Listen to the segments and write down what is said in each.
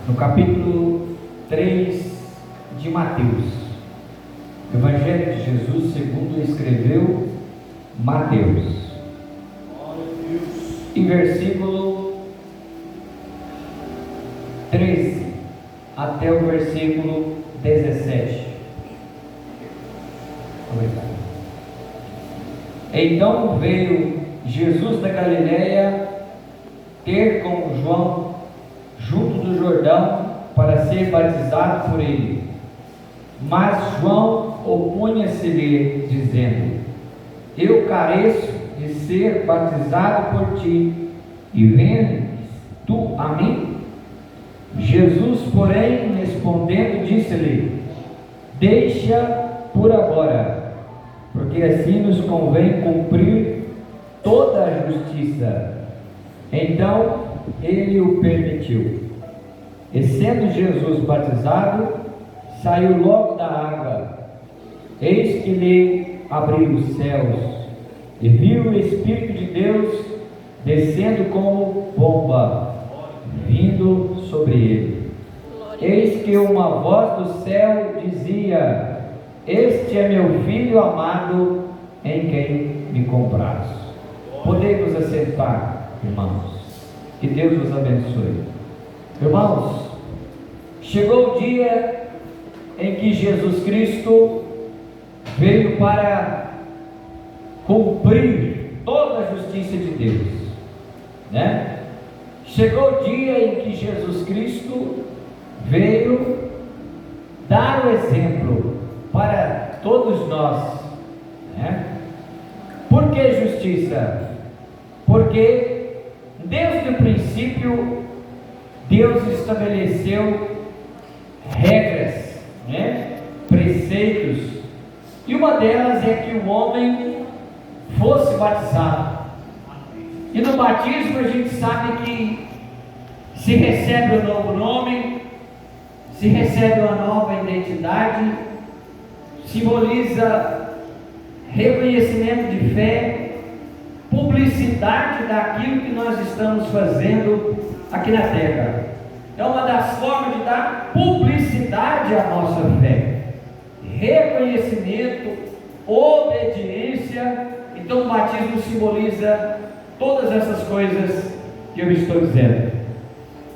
no capítulo 3 de Mateus, Evangelho de Jesus segundo escreveu Mateus, e versículo 13 até o versículo 17. Obrigado. Então veio Jesus da Galileia ter com João junto do Jordão para ser batizado por ele. Mas João opunha-se-lhe, dizendo: Eu careço de ser batizado por ti, e vens tu a mim? Jesus, porém, respondendo, disse-lhe: Deixa por agora, porque assim nos convém cumprir toda a justiça. Então ele o permitiu. E sendo Jesus batizado, saiu logo da água. Eis que lhe abriu os céus, e viu o Espírito de Deus descendo como pomba, vindo sobre ele. Eis que uma voz do céu dizia: Este é meu Filho amado, em quem me comprazo. Podemos assentar, irmãos. Que Deus nos abençoe. Irmãos, chegou o dia em que Jesus Cristo veio para cumprir toda a justiça de Deus, né? Chegou o dia em que Jesus Cristo veio dar o exemplo para todos nós, né? Por que justiça? Porque desde o princípio Deus estabeleceu regras, né? Preceitos, e uma delas é que o homem fosse batizado. E no batismo a gente sabe que se recebe um novo nome, se recebe uma nova identidade, simboliza reconhecimento de fé, publicidade daquilo que nós estamos fazendo aqui na terra. É uma das formas de dar publicidade à nossa fé, reconhecimento, obediência. Então o batismo simboliza todas essas coisas que eu estou dizendo.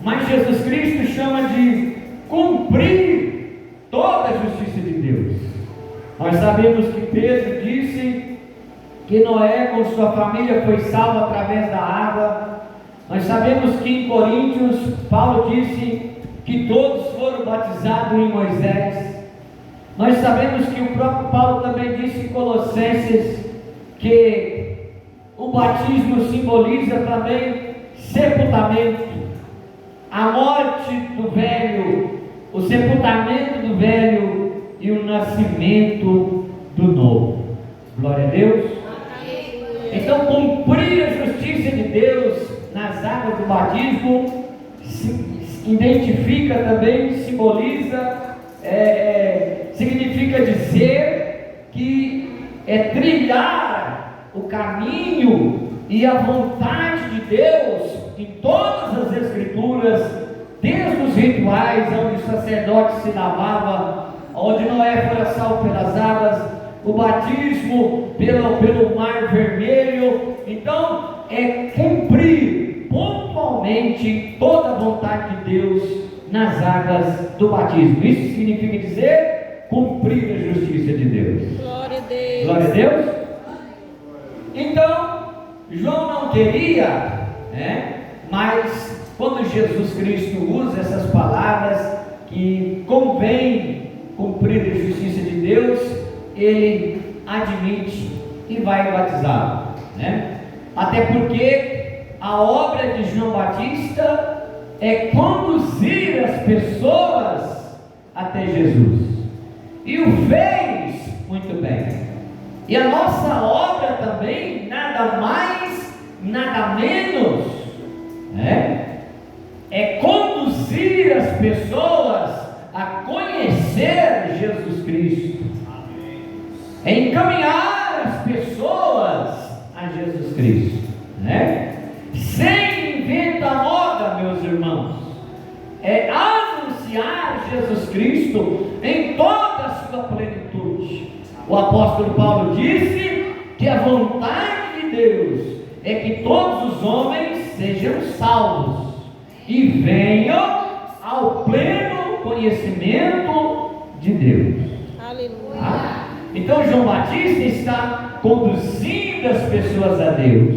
Mas Jesus Cristo chama de cumprir toda a justiça de Deus. Nós sabemos que Pedro disse que Noé com sua família foi salvo através da água. Nós sabemos que em Coríntios Paulo disse que todos foram batizados em Moisés. Nós sabemos que o próprio Paulo também disse em Colossenses que o batismo simboliza também sepultamento, a morte do velho, o sepultamento do velho e o nascimento do novo. Glória a Deus. Então, cumprir a justiça de Deus nas águas do batismo identifica também, simboliza, significa dizer que é trilhar o caminho e a vontade de Deus em todas as Escrituras, desde os rituais onde o sacerdote se lavava, onde Noé foi salvo pelas águas, o batismo pelo mar vermelho. Então é cumprir pontualmente toda a vontade de Deus nas águas do batismo. Isso significa dizer cumprir a justiça de Deus. Glória a Deus. Glória a Deus. Então João não queria, né? Mas quando Jesus Cristo usa essas palavras que convém cumprir a justiça de Deus, ele admite e vai batizá-lo, né? Até porque a obra de João Batista é conduzir as pessoas até Jesus, e o fez muito bem. E a nossa obra também, nada mais, nada menos, né? É conduzir as pessoas a conhecer Jesus Cristo, é encaminhar as pessoas a Jesus Cristo, né? Sem inventa moda, meus irmãos. é anunciar Jesus Cristo em toda a sua plenitude. O apóstolo Paulo disse que a vontade de Deus é que todos os homens sejam salvos e venham ao pleno conhecimento de Deus. Aleluia. Tá? Então João Batista está conduzindo as pessoas a Deus,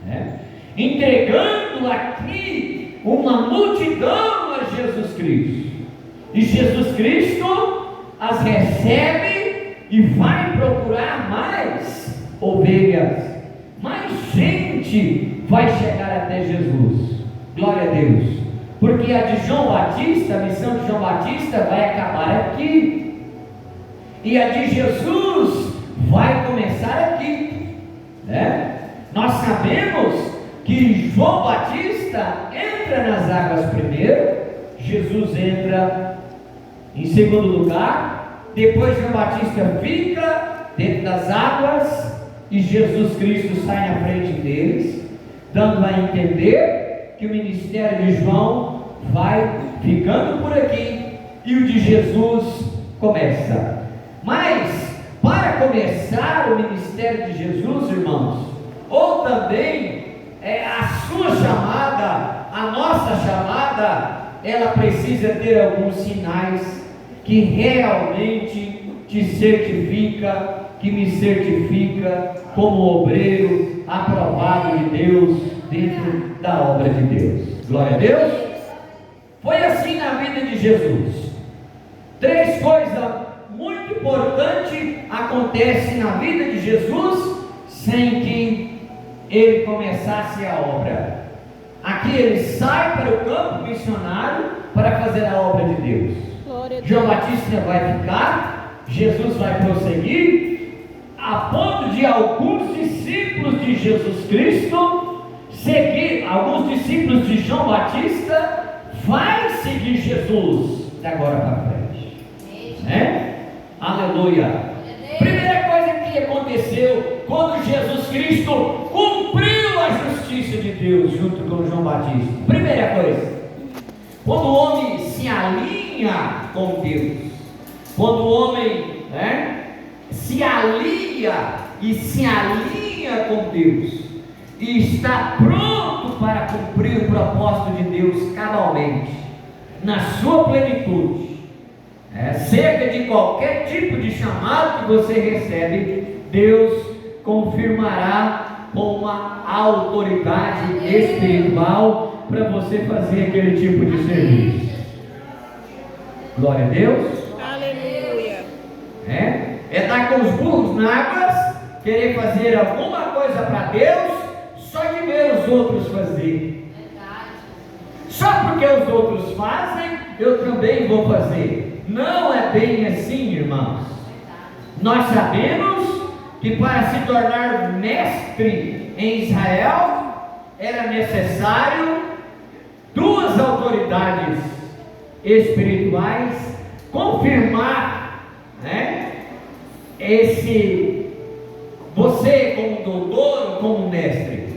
né? Entregando aqui uma multidão a Jesus Cristo, e Jesus Cristo as recebe e vai procurar mais ovelhas, mais gente vai chegar até Jesus. Glória a Deus, porque a de João Batista, a missão de João Batista vai acabar aqui, e a de Jesus vai começar aqui, né? Nós sabemos que João Batista entra nas águas primeiro, Jesus entra em segundo lugar, depois João Batista fica dentro das águas e Jesus Cristo sai na frente deles, dando a entender que o ministério de João vai ficando por aqui e o de Jesus começa. Mas para começar o ministério de Jesus, irmãos, ou também a sua chamada, a nossa chamada, ela precisa ter alguns sinais que realmente te certifica, que me certifica como obreiro aprovado de Deus dentro da obra de Deus. Glória a Deus. Foi assim na vida de Jesus. Três coisas muito importantes acontecem na vida de Jesus sem que ele começasse a obra. Aqui ele sai para o campo missionário para fazer a obra de Deus. João Batista vai ficar, Jesus vai prosseguir, a ponto de alguns discípulos de Jesus Cristo seguir, alguns discípulos de João Batista vai seguir Jesus de agora para frente, né? Aleluia. Primeira coisa que aconteceu quando Jesus Cristo cumpriu a justiça de Deus junto com João Batista. Primeira coisa, quando o homem se alinha com Deus, quando o homem, se alia e se alinha com Deus e está pronto para cumprir o propósito de Deus cabalmente, na sua plenitude, cerca de qualquer tipo de chamado que você recebe, Deus confirmará com uma autoridade espiritual para você fazer aquele tipo de serviço. Glória a Deus. Aleluia. É estar com os burros na água, querer fazer alguma coisa para Deus, só de ver os outros fazer. Só porque os outros fazem, eu também vou fazer. Não é bem assim, irmãos. Nós sabemos que para se tornar mestre em Israel, era necessário duas autoridades espirituais confirmar, você como doutor, como mestre.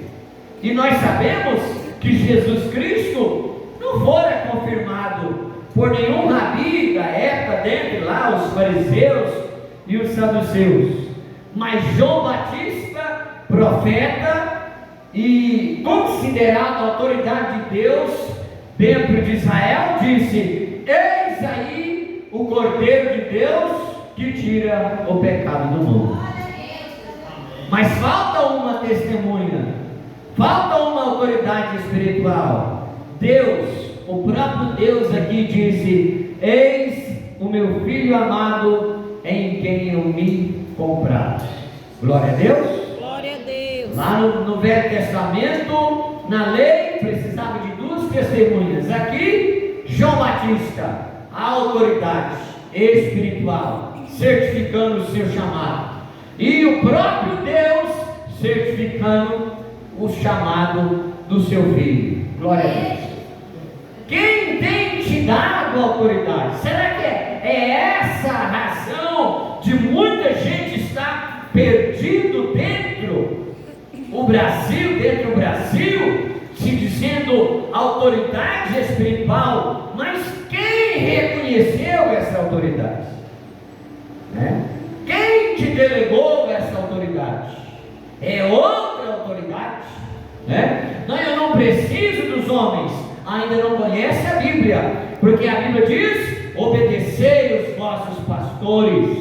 E nós sabemos que Jesus Cristo não fora confirmado por nenhum rabi da época dele lá, os fariseus e os saduceus, mas João Batista, profeta e considerado a autoridade de Deus dentro de Israel, disse: eis aí o Cordeiro de Deus que tira o pecado do mundo. Mas falta uma testemunha, falta uma autoridade espiritual. Deus, o próprio Deus aqui disse: eis o meu Filho amado, em quem eu me comprazo. Glória a Deus. Glória a Deus. Lá no Velho Testamento, na lei, precisava de duas testemunhas. Aqui, João Batista, a autoridade espiritual, certificando o seu chamado, e o próprio Deus certificando o chamado do seu filho. Glória a Deus. Quem tem te dado autoridade? Será que é essa a razão de muita gente estar perdido dentro do Brasil, se dizendo autoridade espiritual, mas quem reconheceu essa autoridade? Né? Quem te delegou essa autoridade? É outra autoridade, né? Não, eu não preciso dos homens. Ainda não conhece a Bíblia, porque a Bíblia diz: obedecei os vossos pastores,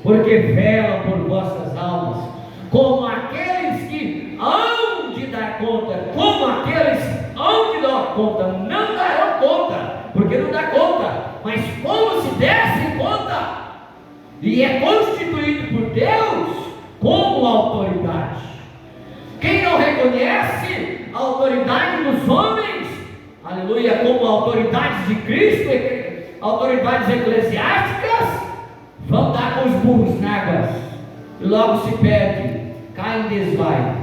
porque velam por vossas almas, como aqueles que hão de dar conta, como aqueles que hão de dar conta, não darão conta, porque não dá conta, mas como se dessem conta, e é constituído por Deus como autoridade. Quem não reconhece a autoridade dos homens, aleluia, como autoridades de Cristo, autoridades eclesiásticas, vão dar com os burros na água, e logo se perde, cai em desvaio.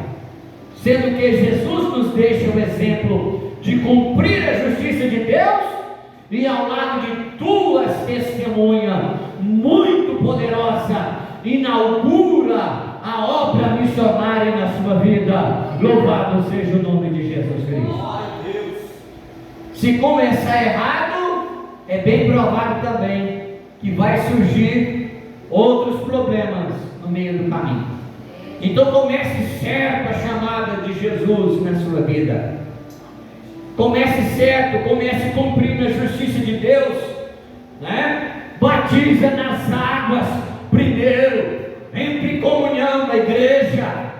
Sendo que Jesus nos deixa o exemplo de cumprir a justiça de Deus, e ao lado de duas testemunhas muito poderosa, inaugura a obra missionária na sua vida. Louvado seja o nome de Jesus Cristo. Se começar errado, é bem provável também que vai surgir outros problemas no meio do caminho. Então comece certo a chamada de Jesus na sua vida. Comece certo, comece cumprindo a justiça de Deus, né? Batiza nas águas primeiro, entre em comunhão na igreja,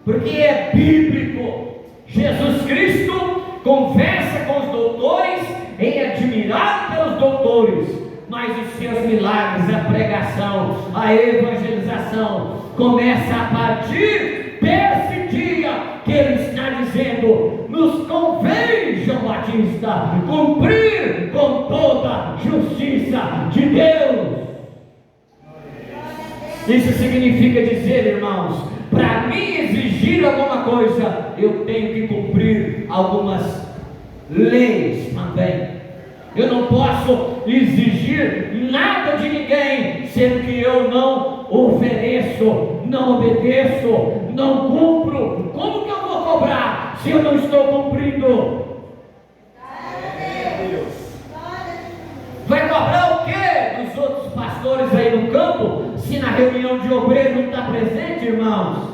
porque é bíblico. Jesus Cristo conversa com os doutores, é admirado pelos doutores, mas os seus milagres, a pregação, a evangelização começa a partir desse dia que ele está dizendo: nos convém, João Batista, cumprir com toda a justiça de Deus. Isso significa dizer, irmãos, para mim exigir alguma coisa, eu tenho que cumprir algumas leis também. Eu não posso exigir nada de ninguém, sendo que eu não ofereço, não obedeço, não cumpro. Como que eu vou cobrar se eu não estou cumprindo? Vai cobrar o quê dos outros pastores aí no campo, se na reunião de obreiros não está presente, irmãos?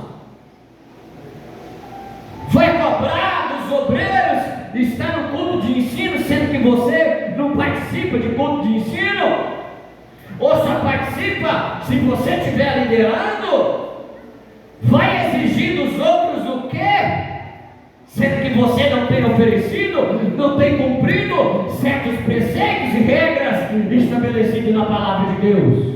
Vai cobrar dos obreiros estar no culto de ensino, sendo que você não participa de culto de ensino? Ou só participa se você estiver liderando? Vai exigir dos outros o quê? Sendo que você não tem oferecido, não tem cumprido certos preceitos e regras estabelecidos na palavra de Deus.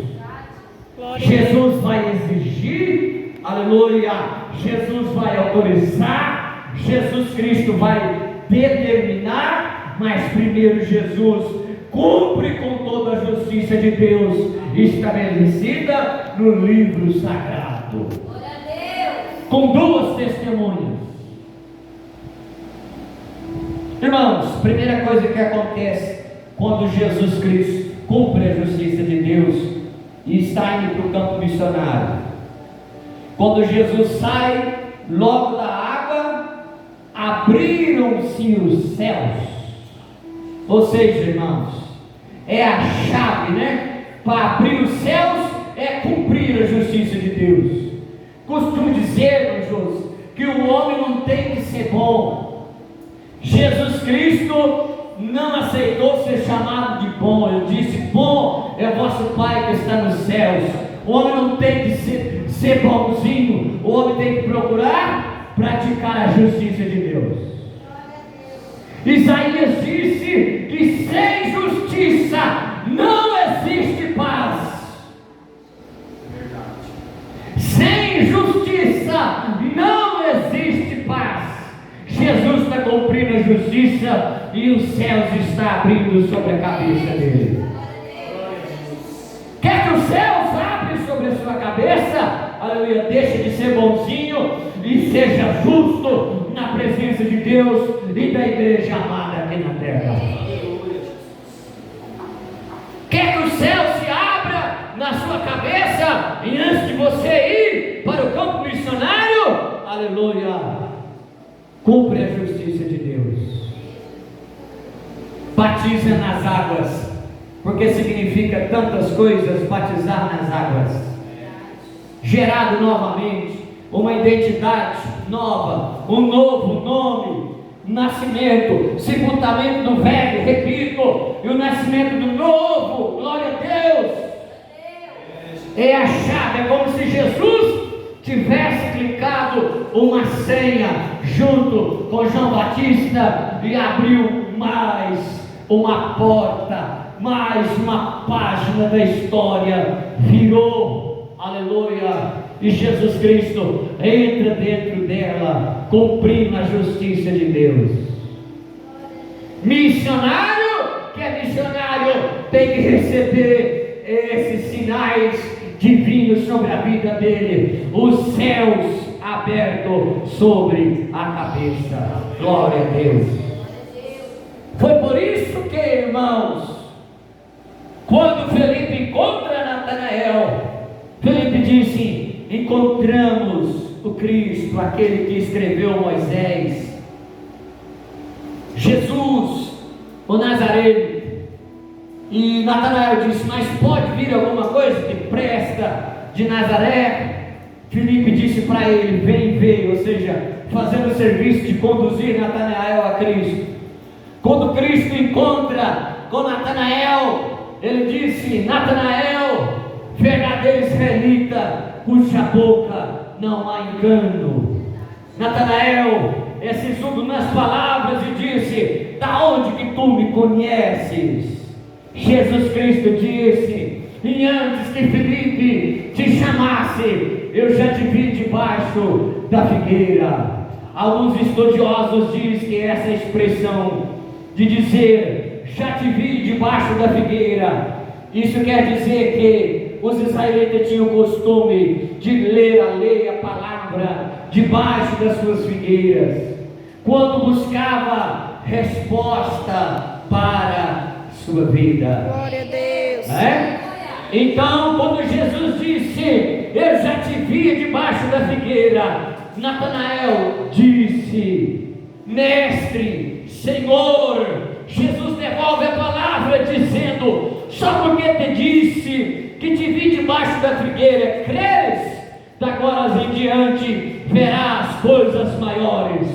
Jesus vai exigir, aleluia, Jesus vai autorizar, Jesus Cristo vai determinar, mas primeiro Jesus cumpre com toda a justiça de Deus estabelecida no livro sagrado, com duas testemunhas. Irmãos, primeira coisa que acontece quando Jesus Cristo cumpre a justiça de Deus e está indo para o campo missionário, quando Jesus sai logo da água, abriram-se os céus. Ou seja, irmãos, é a chave, né? Para abrir os céus é cumprir a justiça de Deus. Costumo dizer, irmãos, que o homem não tem que ser bom. Jesus Cristo não aceitou ser chamado de bom. Ele disse: bom é vosso Pai que está nos céus. O homem não tem que ser bonzinho. O homem tem que procurar praticar a justiça de Deus. Isaías disse que sem justiça não existe paz. Sem justiça não existe paz. Jesus está cumprindo a justiça e os céus está abrindo sobre a cabeça dele. Quer que os céus abrem sobre a sua cabeça? Aleluia, deixe de ser bonzinho e seja justo na presença de Deus e da igreja amada aqui na terra. Quer que o céu se abra na sua cabeça e antes de você ir para o campo missionário, aleluia, cumpre a justiça de Deus. batiza nas águas, porque significa tantas coisas batizar nas águas. Gerado novamente, uma identidade nova, um novo nome, nascimento, sepultamento do velho, repito, e o nascimento do novo. Glória a Deus. É a chave, é como se Jesus tivesse clicado uma senha junto com João Batista e abriu mais uma porta, mais uma página da história, virou, aleluia, e Jesus Cristo entra dentro dela, cumprindo a justiça de Deus. Missionário, que é missionário, tem que receber esses sinais divinos sobre a vida dele, os céus abertos sobre a cabeça. Glória a Deus. Foi por isso que, irmãos, quando Felipe encontra Natanael, Felipe disse: encontramos o Cristo, aquele que escreveu Moisés, Jesus, o Nazareno. E Natanael disse: mas pode vir alguma coisa que presta de Nazaré? Felipe disse para ele: vem ver, ou seja, fazendo o serviço de conduzir Natanael a Cristo. Quando Cristo encontra com Natanael, ele disse: Natanael, verdadeiro israelita, cuja boca não há engano. Natanael é sisudo nas palavras e disse: da onde que tu me conheces? Jesus Cristo disse: e antes que Felipe te chamasse, eu já te vi debaixo da figueira. Alguns estudiosos dizem que essa expressão de dizer já te vi debaixo da figueira, isso quer dizer que os israelitas tinham o costume de ler a lei, a palavra, debaixo das suas figueiras, quando buscava resposta para sua vida. Glória a Deus. Então, quando Jesus disse: eu já te vi debaixo da figueira, Natanael disse: mestre, Senhor. Jesus devolve a palavra dizendo: só porque te disse que te vi debaixo da figueira, creres? Da agora em diante verás coisas maiores,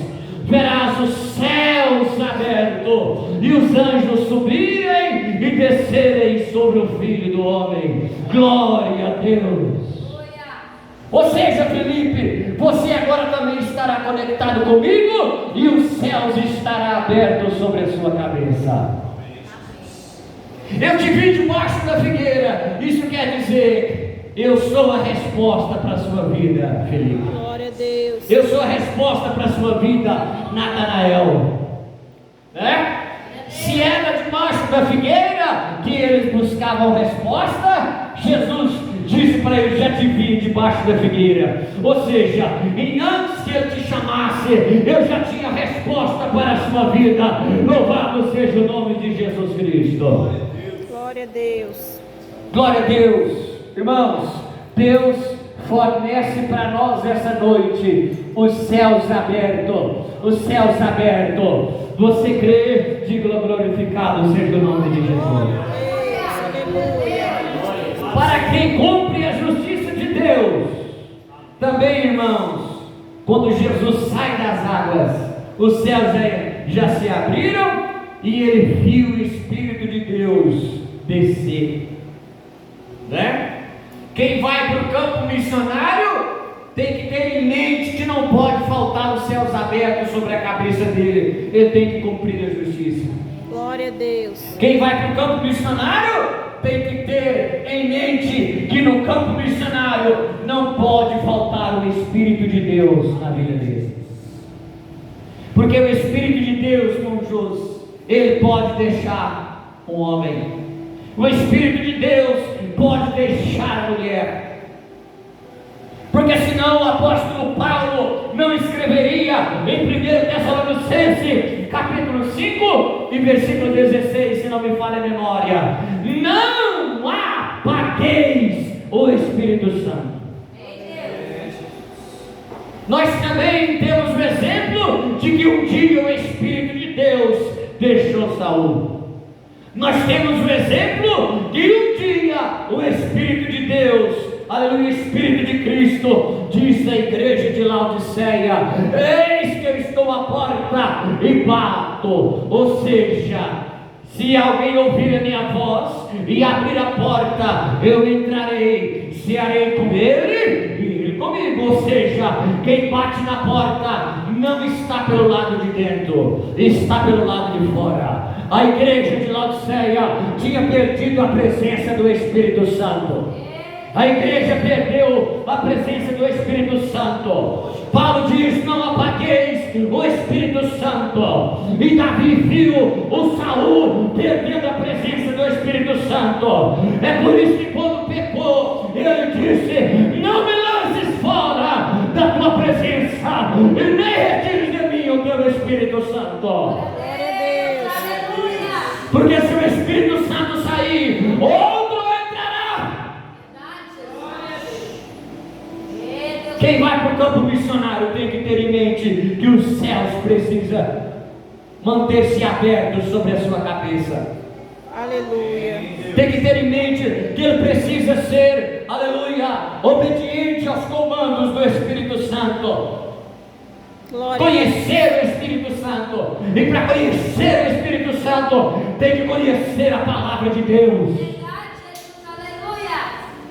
verás os céus abertos e os anjos subirem e descerem sobre o Filho do Homem. Glória a Deus. Ou seja, Felipe, você agora também estará conectado comigo e os céus estarão abertos sobre a sua cabeça. Eu te vi debaixo da figueira. Isso quer dizer: eu sou a resposta para a sua vida, Felipe. Glória a Deus. Eu sou a resposta para a sua vida, Natanael. Se era debaixo da figueira que eles buscavam resposta, Jesus disse para ele: já te vi debaixo da figueira. Ou seja, e antes que ele te chamasse, eu já tinha resposta para a sua vida. Louvado seja o nome de Jesus Cristo. Glória a Deus. Glória a Deus. Irmãos, Deus fornece para nós essa noite os céus abertos. Os céus abertos. Você crê? Diga: glorificado seja o nome de Jesus. Aleluia. Para quem cumpre a justiça de Deus. Também, irmãos, quando Jesus sai das águas, os céus já se abriram e ele viu o Espírito de Deus descer. Quem vai para o campo missionário tem que ter em mente que não pode faltar os céus abertos sobre a cabeça dele. Ele tem que cumprir a justiça. Glória a Deus. Quem vai para o campo missionário tem que ter em mente que no campo missionário não pode faltar o Espírito de Deus na vida dele. Porque o Espírito de Deus, irmãos, ele pode deixar um homem. O Espírito de Deus pode deixar a mulher. Porque senão o apóstolo Paulo não escreveria em 1 Tessalonicenses capítulo 5 e versículo 16, se não me falha a memória: não apagueis o Espírito Santo. Nós também temos o exemplo de que um dia o Espírito de Deus deixou Saul. Nós temos o exemplo de um dia o Espírito de Deus, aleluia, o Espírito de Cristo, disse à igreja de Laodiceia: eis que eu estou à porta e bato. Ou seja, se alguém ouvir a minha voz e abrir a porta, eu entrarei, cearei com ele e ele comigo. Ou seja, quem bate na porta não está pelo lado de dentro, está pelo lado de fora. A igreja de Laodiceia tinha perdido a presença do Espírito Santo. A igreja perdeu a presença do Espírito Santo. Paulo diz: não apagueis o Espírito Santo. E Davi viu o Saul perdendo a presença do Espírito Santo. É por isso que quando pecou, ele disse: não me lances fora da tua presença, e nem retires de mim o teu Espírito Santo. Glória a Deus. Porque se o Espírito Santo sair, outro entrará. Quem vai para o campo missionário tem que ter em mente que os céus precisam manter-se abertos sobre a sua cabeça. Aleluia. Tem que ter em mente que ele precisa ser, aleluia, obediente aos comandos do Espírito Santo. Glória. Conhecer o Espírito Santo. E para conhecer o Espírito Santo, tem que conhecer a palavra de Deus.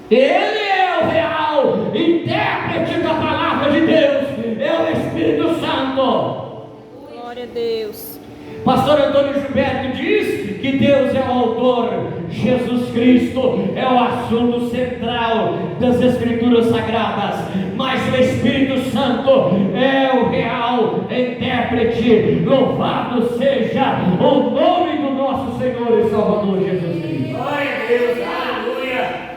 Ele é o real intérprete da palavra de Deus, é o Espírito Santo. Glória a Deus. Pastor Antônio Gilberto diz que Deus é o autor, Jesus Cristo é o assunto central das Escrituras Sagradas, mas o Espírito Santo é o real intérprete. Louvado seja o nome do nosso Senhor e Salvador Jesus Cristo. Glória a Deus, aleluia.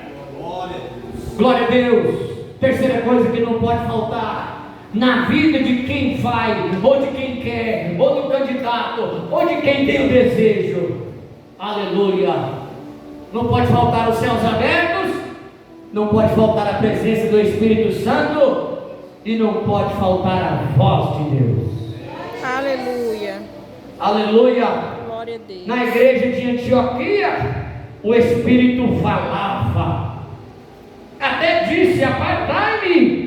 Glória a Deus. Terceira coisa que não pode faltar na vida de quem vai, ou de quem quer, ou do candidato, ou de quem tem o desejo, aleluia, não pode faltar os céus abertos, não pode faltar a presença do Espírito Santo, e não pode faltar a voz de Deus. Aleluia. Aleluia. Glória a Deus. Na igreja de Antioquia, o Espírito falava, até disse: apartai-me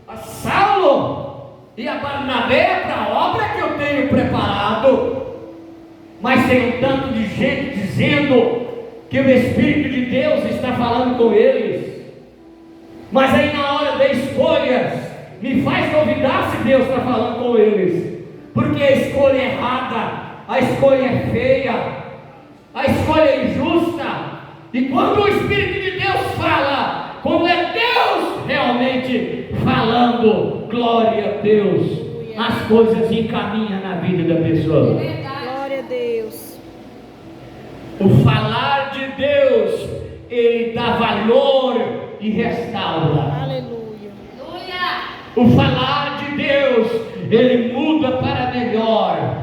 a Saulo e a Barnabé para a obra que eu tenho preparado. Mas tem um tanto de gente dizendo que o Espírito de Deus está falando com eles. Mas aí na hora da escolha, me faz duvidar se Deus está falando com eles, porque a escolha é errada, a escolha é feia, a escolha é injusta. E quando o Espírito de Deus fala, quando é Deus realmente falando, glória a Deus, as coisas encaminham na vida da pessoa. Glória a Deus. O falar de Deus, ele dá valor e restaura. Aleluia. O falar de Deus, ele muda para melhor.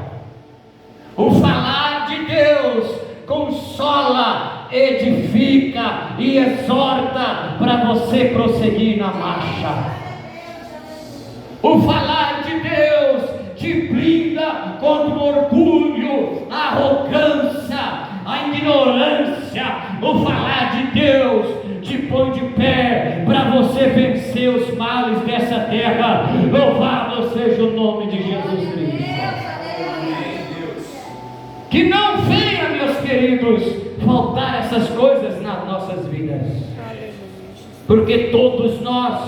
O falar de Deus consola, edifica e exorta para você prosseguir na marcha. O falar de Deus te blinda contra o orgulho, a arrogância, a ignorância. O falar de Deus te põe de pé para você vencer os males dessa terra. Louvado seja o nome de Jesus Cristo. Que não venha, meus queridos, faltar essas coisas nas nossas vidas, porque todos nós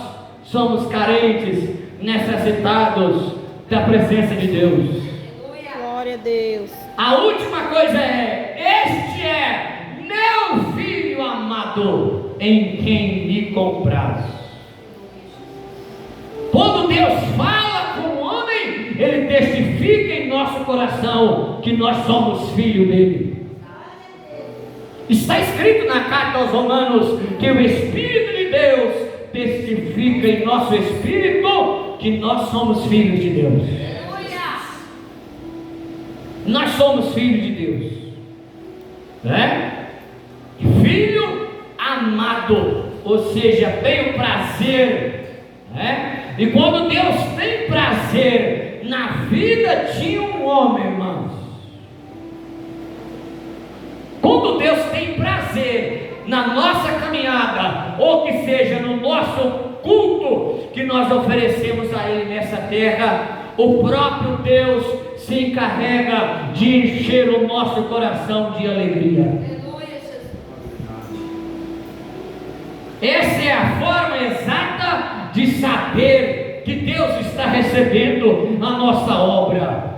somos carentes, necessitados da presença de Deus. Glória a Deus. A última coisa é: este é meu filho amado, em quem me compraz. Quando Deus fala com o homem, ele testifica em nosso coração que nós somos filhos dele. Está escrito na carta aos Romanos que o Espírito de Deus testifica em nosso espírito que nós somos filhos de Deus. Nós somos filhos de Deus, né? Filho amado, ou seja, tem o prazer, né? E quando Deus tem prazer na vida de um homem, irmãos, fazer na nossa caminhada, ou que seja no nosso culto que nós oferecemos a Ele nessa terra, o próprio Deus se encarrega de encher o nosso coração de alegria. Essa é a forma exata de saber que Deus está recebendo a nossa obra.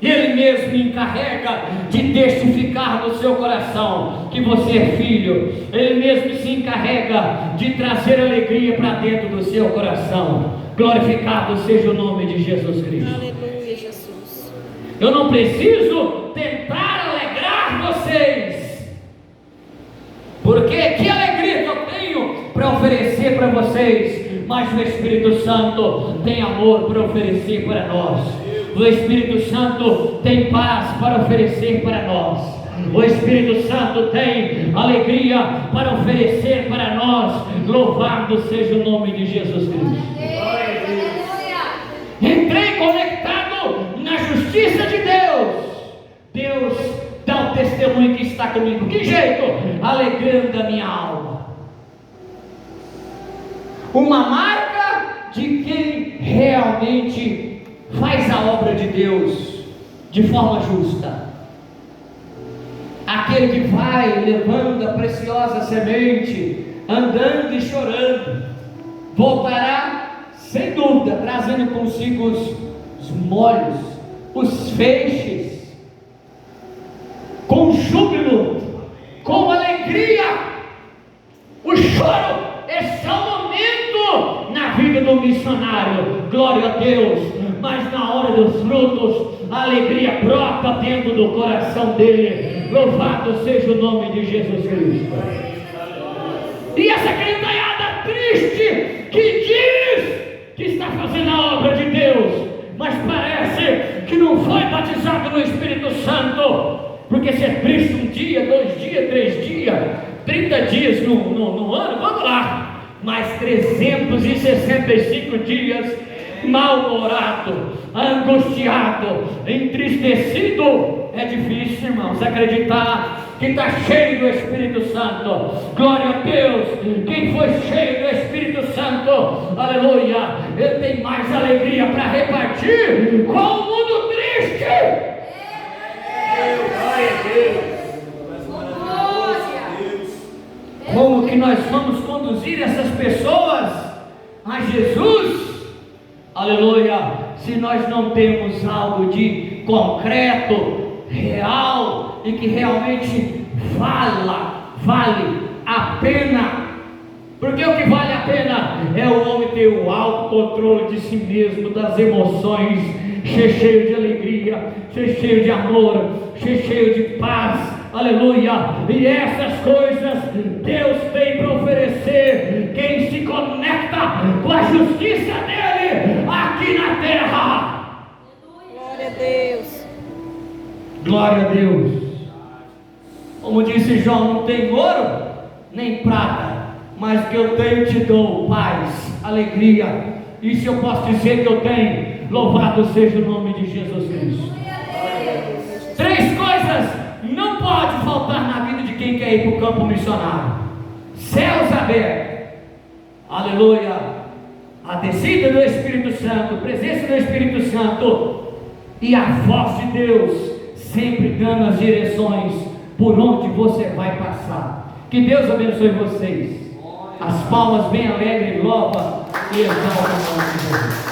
Ele mesmo encarrega de testificar no seu coração que você é filho. Ele mesmo se encarrega de trazer alegria para dentro do seu coração. Glorificado seja o nome de Jesus Cristo. Aleluia, Jesus. Eu não preciso tentar alegrar vocês, porque que alegria que eu tenho para oferecer para vocês, mas o Espírito Santo tem amor para oferecer para nós. O Espírito Santo tem paz para oferecer para nós. O Espírito Santo tem alegria para oferecer para nós. Louvado seja o nome de Jesus Cristo. Entrei conectado na justiça de Deus. Deus dá o testemunho que está comigo. Que jeito? Alegrando a minha alma. Uma marca de quem realmente faz a obra de Deus de forma justa. Aquele que vai levando a preciosa semente, andando e chorando, voltará sem dúvida, trazendo consigo os molhos, os feixes, com júbilo, com alegria. O choro, esse é o momento na vida do missionário, glória a Deus. Mas na hora dos frutos, a alegria brota dentro do coração dele. Louvado seja o nome de Jesus Cristo. E essa criançada triste que diz que está fazendo a obra de Deus, mas parece que não foi batizado no Espírito Santo, porque se é triste um dia, 2 dias, 3 dias, 30 dias no ano, vamos lá, mas 365 dias mal-humorado, angustiado, entristecido. É difícil, irmãos, acreditar que está cheio do Espírito Santo. Glória a Deus. Quem foi cheio do Espírito Santo, aleluia, ele tem mais alegria para repartir com o mundo triste. Glória a Deus. Como que nós vamos conduzir essas pessoas a Jesus? Aleluia, se nós não temos algo de concreto, real e que realmente vale a pena. Porque o que vale a pena é o homem ter o autocontrole de si mesmo, das emoções, ser cheio de alegria, ser cheio de amor, ser cheio de paz. Aleluia, e essas coisas Deus tem para oferecer quem se conecta com a justiça dele aqui na terra. Glória a Deus. Glória a Deus. Como disse João, não tem ouro nem prata, mas que eu tenho te dou paz, alegria. Isso eu posso dizer que eu tenho. Louvado seja o nome de Jesus Cristo. 3 coisas não pode faltar na vida de quem quer ir para o campo missionário: céus abertos, aleluia, a descida do Espírito Santo, a presença do Espírito Santo e a voz de Deus sempre dando as direções por onde você vai passar. Que Deus abençoe vocês. As palmas bem alegres, louva e exalta o nome de Jesus.